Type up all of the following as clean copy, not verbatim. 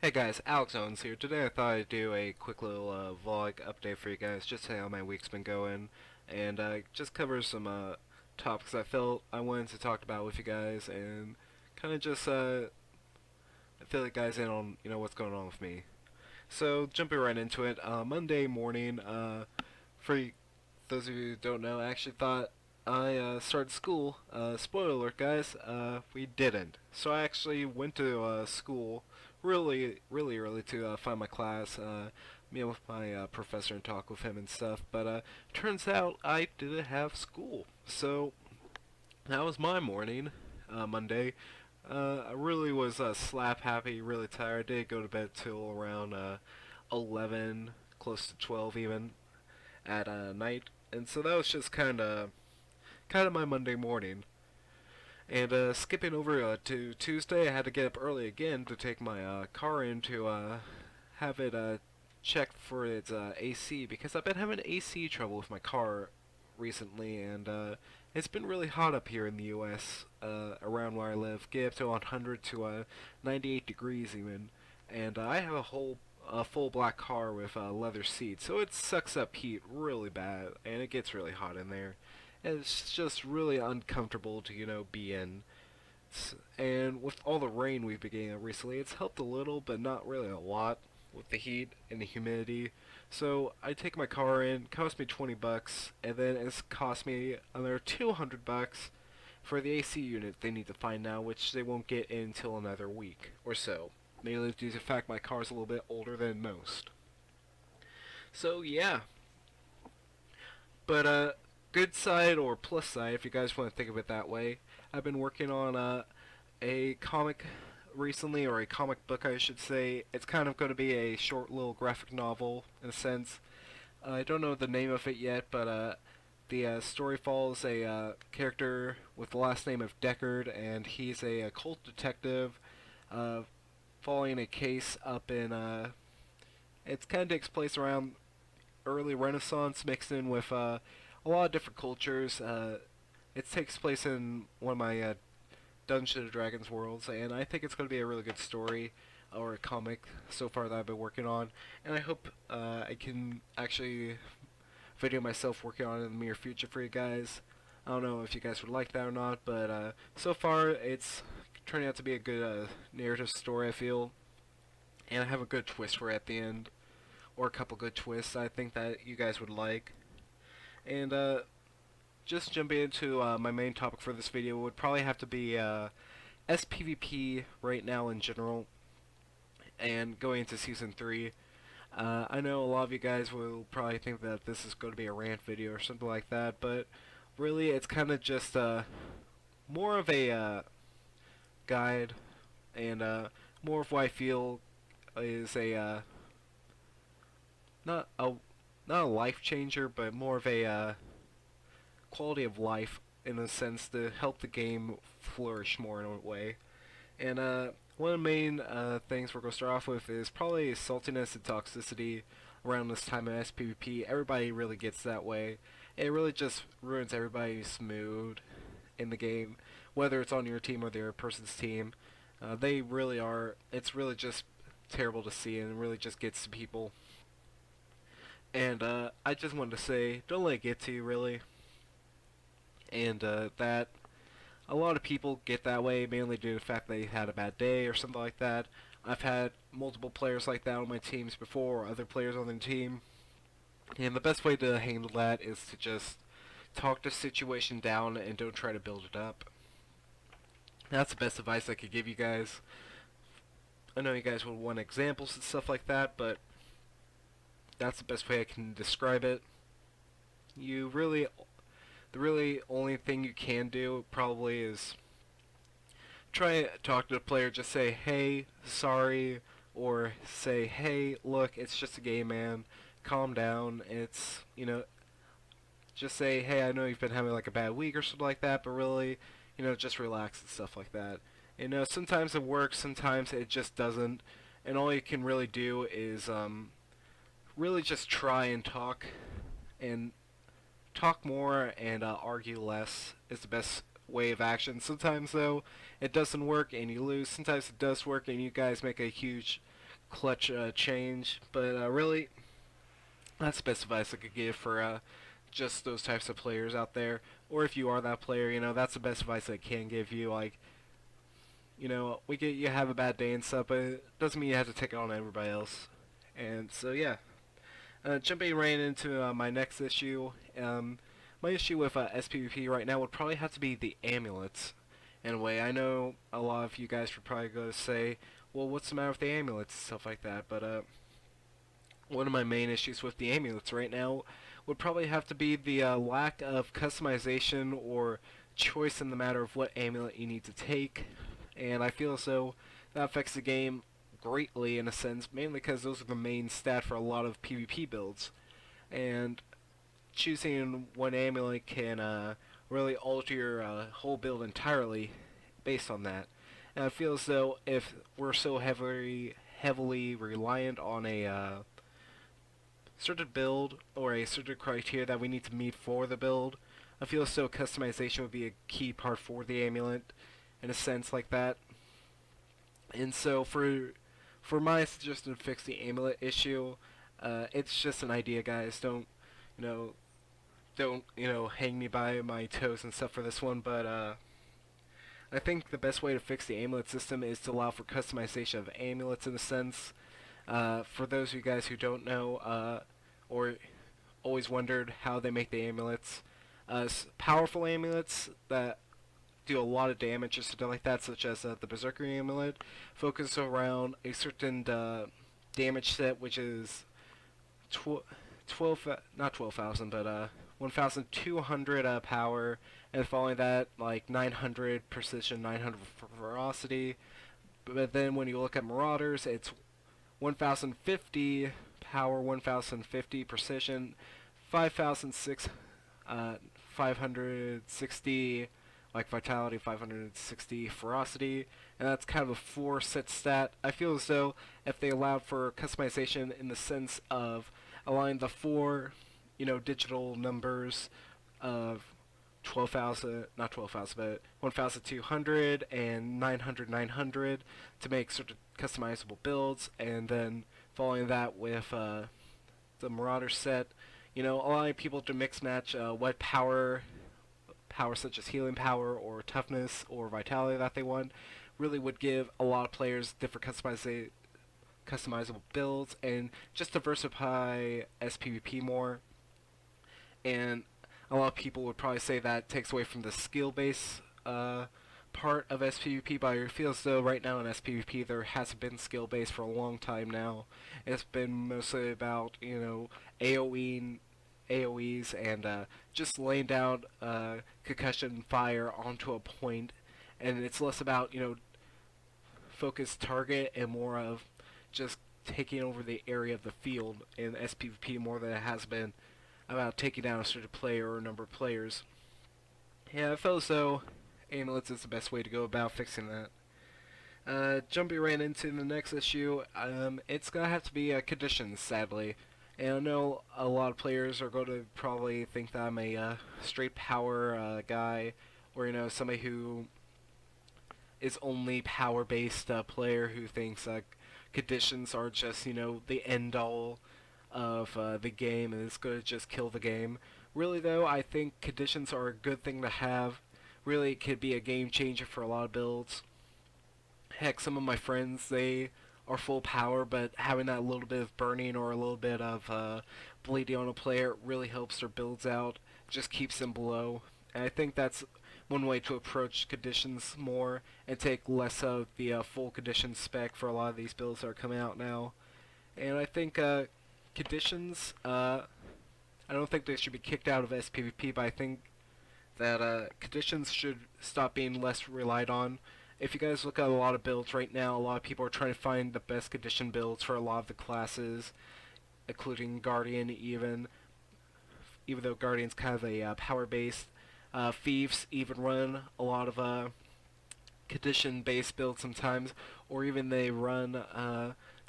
Hey guys, Alex Owens here. Today I thought I'd do a quick little vlog update for you guys, just say how my week's been going, and just cover some topics I felt I wanted to talk about with you guys, and kind of just fill you guys in on what's going on with me. So jumping right into it, Monday morning. Those of you who don't know, I actually thought I started school. Spoiler alert, guys. We didn't. So I actually went to school really early to find my class, meet with my professor and talk with him and stuff. But turns out I didn't have school. So that was my morning, Monday. I really was slap happy, really tired. I didn't go to bed till around 11, close to 12 even, at night. And so that was just kind of my Monday morning. And skipping over to Tuesday, I had to get up early again to take my car in to have it checked for its AC, because I've been having AC trouble with my car recently, and it's been really hot up here in the U.S. Around where I live, get up to 100 to 98 degrees even, and I have a full black car with leather seats, so it sucks up heat really bad, and it gets really hot in there. And it's just really uncomfortable to, be in. And with all the rain we've been getting recently, it's helped a little, but not really a lot with the heat and the humidity. So I take my car in, cost me 20 bucks, and then it's cost me another 200 bucks for the AC unit they need to find now, which they won't get in until another week or so. Mainly due to the fact my car's a little bit older than most. So yeah. But good side or plus side, if you guys want to think of it that way, I've been working on a comic recently, or a comic book I should say. It's kind of going to be a short little graphic novel in a sense. I don't know the name of it yet, but the story follows a character with the last name of Deckard, and he's a cult detective following a case up in it kind of takes place around early Renaissance mixed in with a lot of different cultures. It takes place in one of my Dungeons and Dragons worlds, and I think it's going to be a really good story or a comic so far that I've been working on, and I hope I can actually video myself working on it in the near future for you guys. I don't know if you guys would like that or not, but so far it's turning out to be a good narrative story, I feel, and I have a good twist for it at the end, or a couple good twists I think that you guys would like. And just jumping into my main topic for this video would probably have to be spvp right now in general, and going into season 3. I know a lot of you guys will probably think that this is going to be a rant video or something like that, but really it's kind of just more of a guide, and more of what I feel is a not a not a life changer, but more of a quality of life in a sense to help the game flourish more in a way. And one of the main things we're going to start off with is probably saltiness and toxicity around this time of SPVP. Everybody really gets that way. It really just ruins everybody's mood in the game, whether it's on your team or the other person's team. They really are. It's really just terrible to see, and it really just gets to people. And I just wanted to say, don't let it get to you, really. And that a lot of people get that way, mainly due to the fact they had a bad day or something like that. I've had multiple players like that on my teams before, or other players on their team. And the best way to handle that is to just talk the situation down and don't try to build it up. That's the best advice I could give you guys. I know you guys would want examples and stuff like that, but that's the best way I can describe it. The really only thing you can do probably is try to talk to the player, just say, hey, sorry, or say, hey, look, it's just a game, man, calm down. It's, just say, hey, I know you've been having like a bad week or something like that, but really, just relax and stuff like that. Sometimes it works, sometimes it just doesn't, and all you can really do is really just try and talk more, and argue less is the best way of action. Sometimes though it doesn't work and you lose. Sometimes it does work and you guys make a huge clutch change, but really, that's the best advice I could give for just those types of players out there. Or if you are that player, that's the best advice I can give you. Like, we get you have a bad day and stuff, but it doesn't mean you have to take it on everybody else. And so, yeah. Jumping right into my next issue, my issue with SPVP right now would probably have to be the amulets. In a way, I know a lot of you guys would probably go say, well, what's the matter with the amulets and stuff like that, but one of my main issues with the amulets right now would probably have to be the lack of customization or choice in the matter of what amulet you need to take, and I feel as though that affects the game greatly in a sense, mainly because those are the main stat for a lot of PvP builds, and choosing one amulet can really alter your whole build entirely based on that. And I feel as though if we're so heavily reliant on a certain build or a certain criteria that we need to meet for the build, I feel as though customization would be a key part for the amulet in a sense like that. And so for my suggestion to fix the amulet issue, it's just an idea, guys. You know, don't hang me by my toes and stuff for this one, but I think the best way to fix the amulet system is to allow for customization of amulets in a sense. For those of you guys who don't know, or always wondered how they make the amulets, powerful amulets that do a lot of damage or something like that, such as the Berserker amulet, focus around a certain damage set, which is 12, not 12,000, but 1,200 power, and following that, like 900 precision, 900 ferocity. But then when you look at Marauders, it's 1,050 power, 1,050 precision, 560 like vitality, 560 ferocity, and that's kind of a 4-set stat. I feel as though if they allowed for customization in the sense of allowing the 4, digital numbers of 12,000, not 12,000, but 1,200 and 900 to make sort of customizable builds, and then following that with the Marauder set, allowing people to mix match what power such as healing power or toughness or vitality that they want, really would give a lot of players different customizable builds and just diversify SPVP more. And a lot of people would probably say that takes away from the skill base part of SPVP, but I feel as though right now in SPVP there hasn't been skill base for a long time now. It's been mostly about AoEs and just laying down concussion fire onto a point, and it's less about focused target and more of just taking over the area of the field in SPVP more than it has been about taking down a certain player or a number of players. Yeah, I feel as though amulets is the best way to go about fixing that. Jumping right into the next issue, it's gonna have to be conditions, sadly. And I know a lot of players are going to probably think that I'm a straight power guy, or somebody who is only power-based player who thinks conditions are just the end-all of the game and it's going to just kill the game. Really though, I think conditions are a good thing to have. Really, it could be a game changer for a lot of builds. Heck, some of my friends, they are full power, but having that little bit of burning or a little bit of bleeding on a player really helps their builds out, just keeps them below. And I think that's one way to approach conditions more and take less of the full condition spec for a lot of these builds that are coming out now. And I think conditions, I don't think they should be kicked out of SPVP, but I think that conditions should stop being less relied on. If you guys look at a lot of builds right now, a lot of people are trying to find the best condition builds for a lot of the classes, including Guardian even though Guardian's kind of a power-based. Thieves even run a lot of condition-based builds sometimes, or even they run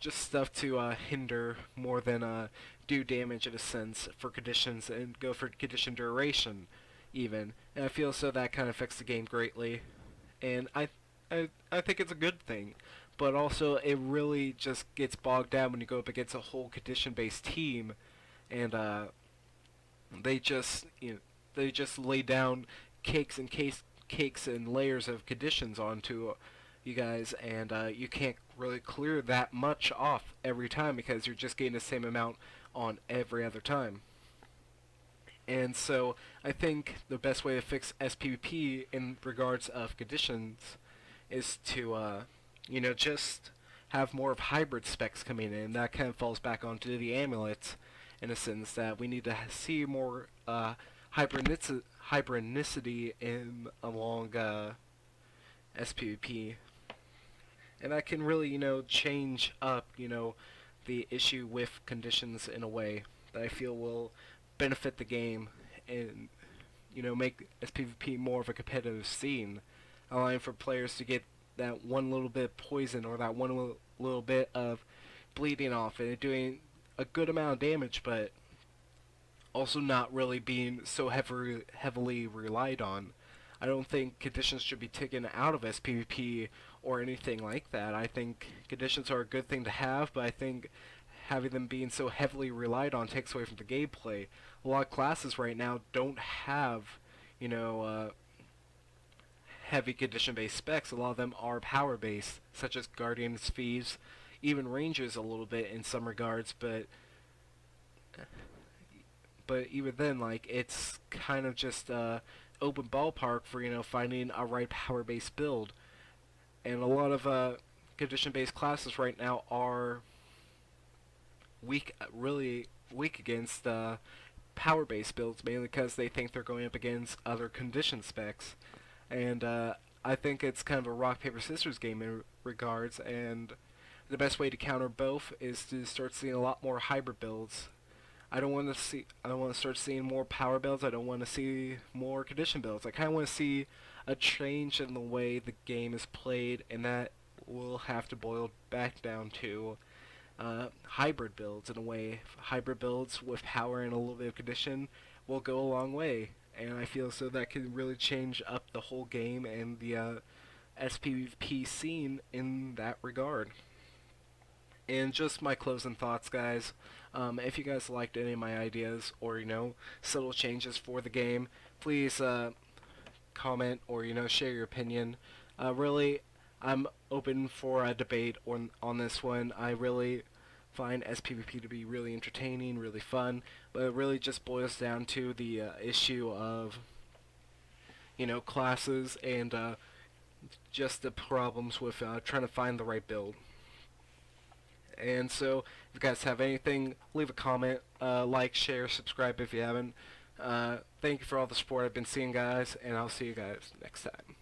just stuff to hinder more than do damage in a sense for conditions and go for condition duration even. And I feel so that kind of affects the game greatly. And I think it's a good thing. but also it really just gets bogged down when you go up against a whole condition-based team, and they just they just lay down cakes and layers of conditions onto you guys, and you can't really clear that much off every time because you're just getting the same amount on every other time. And so I think the best way to fix SPVP in regards of conditions is to just have more of hybrid specs coming in. That kind of falls back onto the amulets in a sense that we need to see more hybrinicity in along SPVP, and that can really change up the issue with conditions in a way that I feel will benefit the game and make SPVP more of a competitive scene, allowing for players to get that one little bit of poison or that one little bit of bleeding off and doing a good amount of damage, but also not really being so heavily relied on. I don't think conditions should be taken out of SPVP or anything like that. I think conditions are a good thing to have, but I think having them being so heavily relied on takes away from the gameplay. A lot of classes right now don't have, heavy condition-based specs. A lot of them are power-based, such as Guardians, Thieves, even Rangers a little bit in some regards, but even then, like, it's kind of just open ballpark for finding a right power-based build, and a lot of condition-based classes right now are really weak against power-based builds, mainly because they think they're going up against other condition specs, and I think it's kind of a rock paper scissors game in regards, and the best way to counter both is to start seeing a lot more hybrid builds. I don't want to start seeing more power builds. I don't want to see more condition builds. I kind of want to see a change in the way the game is played, and that will have to boil back down to hybrid builds in a way. Hybrid builds with power and a little bit of condition will go a long way, and I feel so that can really change up the whole game and the SPVP scene in that regard. And just my closing thoughts, guys. If you guys liked any of my ideas or subtle changes for the game, please comment or share your opinion. Really, I'm open for a debate on this one. I really find SPVP to be really entertaining, really fun, but it really just boils down to the issue of classes and just the problems with trying to find the right build. And so, if you guys have anything, leave a comment, like, share, subscribe if you haven't. Thank you for all the support I've been seeing, guys, and I'll see you guys next time.